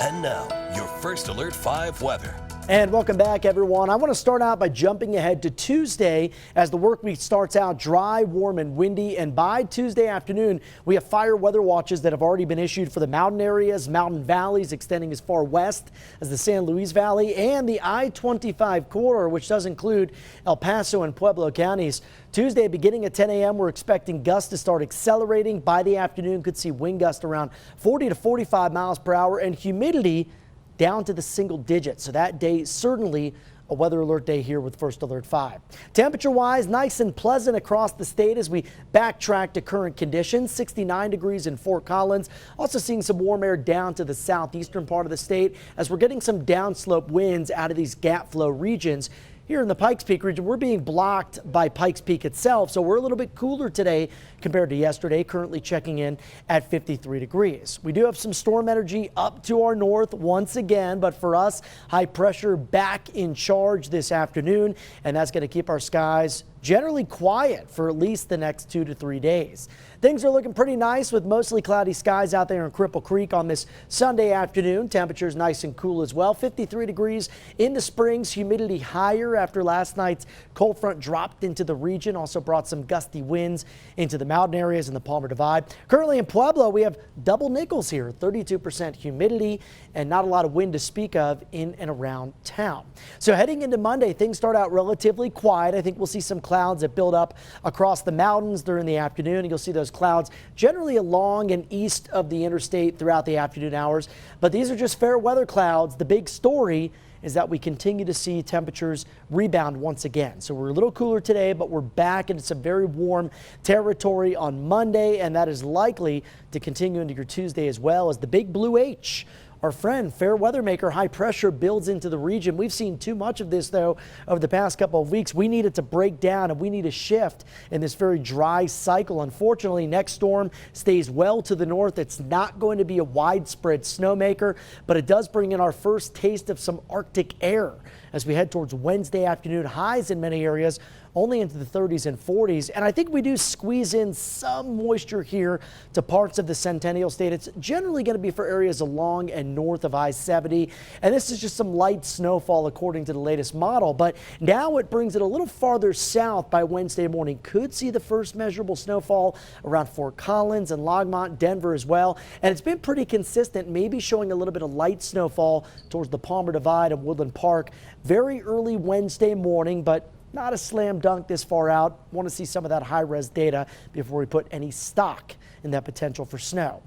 And now, your First Alert 5 weather. And welcome back, everyone. I want to start out by jumping ahead to Tuesday as the work week starts out dry, warm and windy. And by Tuesday afternoon, we have fire weather watches that have already been issued for the mountain areas, mountain valleys extending as far west as the San Luis Valley and the I-25 corridor, which does include El Paso and Pueblo counties. Tuesday, beginning at 10 a.m., we're expecting gusts to start accelerating. By the afternoon, could see wind gusts around 40 to 45 miles per hour and humidity down to the single digits. So that day, certainly a weather alert day here with First Alert 5. Temperature wise, nice and pleasant across the state as we backtrack to current conditions. 69 degrees in Fort Collins. Also seeing some warm air down to the southeastern part of the state as we're getting some downslope winds out of these gap flow regions. Here in the Pikes Peak region, we're being blocked by Pikes Peak itself, so we're a little bit cooler today compared to yesterday, currently checking in at 53 degrees. We do have some storm energy up to our north once again, but for us, high pressure back in charge this afternoon, and that's going to keep our skies generally quiet for at least the next 2 to 3 days. Things are looking pretty nice with mostly cloudy skies out there in Cripple Creek on this Sunday afternoon. Temperatures nice and cool as well. 53 degrees in the Springs, humidity higher after last night's cold front dropped into the region. Also brought some gusty winds into the mountain areas in the Palmer Divide. Currently in Pueblo, we have double nickels here, 32% humidity and not a lot of wind to speak of in and around town. So heading into Monday, things start out relatively quiet. I think we'll see some clouds that build up across the mountains during the afternoon, and you'll see those clouds generally along and east of the interstate throughout the afternoon hours. But these are just fair weather clouds. The big story is that we continue to see temperatures rebound once again. So we're a little cooler today, but we're back into some very warm territory on Monday, and that is likely to continue into your Tuesday as well as the big blue H. Our friend, fair weather maker, high pressure builds into the region. We've seen too much of this, though, over the past couple of weeks. We need it to break down, and we need a shift in this very dry cycle. Unfortunately, next storm stays well to the north. It's not going to be a widespread snowmaker, but it does bring in our first taste of some Arctic air as we head towards Wednesday afternoon. Highs in many areas only into the 30s and 40s. And I think we do squeeze in some moisture here to parts of the Centennial State. It's generally going to be for areas along and north of I-70. And this is just some light snowfall according to the latest model. But now it brings it a little farther south by Wednesday morning. Could see the first measurable snowfall around Fort Collins and Longmont, Denver as well. And it's been pretty consistent, maybe showing a little bit of light snowfall towards the Palmer Divide and Woodland Park very early Wednesday morning, but not a slam dunk this far out. Want to see some of that high-res data before we put any stock in that potential for snow.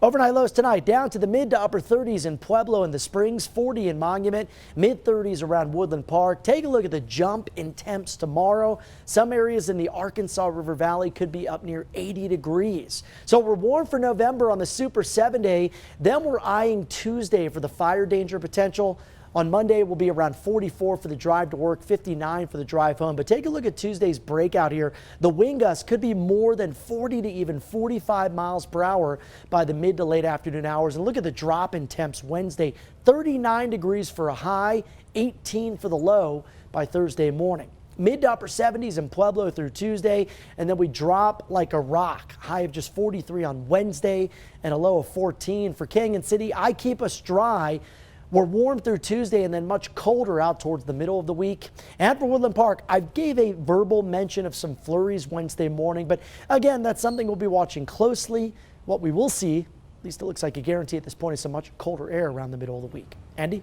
Overnight lows tonight down to the mid to upper 30s in Pueblo and the Springs, 40 in Monument, mid 30s around Woodland Park. Take a look at the jump in temps tomorrow. Some areas in the Arkansas River Valley could be up near 80 degrees. So we're warm for November on the Super 7-day. Then we're eyeing Tuesday for the fire danger potential. On Monday, we'll be around 44 for the drive to work, 59 for the drive home. But take a look at Tuesday's breakout here. The wind gusts could be more than 40 to even 45 miles per hour by the mid to late afternoon hours. And look at the drop in temps Wednesday, 39 degrees for a high, 18 for the low by Thursday morning. Mid to upper 70s in Pueblo through Tuesday, and then we drop like a rock. High of just 43 on Wednesday and a low of 14 for Canyon City. I keep us dry. We're warm through Tuesday and then much colder out towards the middle of the week. And for Woodland Park, I gave a verbal mention of some flurries Wednesday morning, but again, that's something we'll be watching closely. What we will see, at least it looks like a guarantee at this point, is some much colder air around the middle of the week. Andy?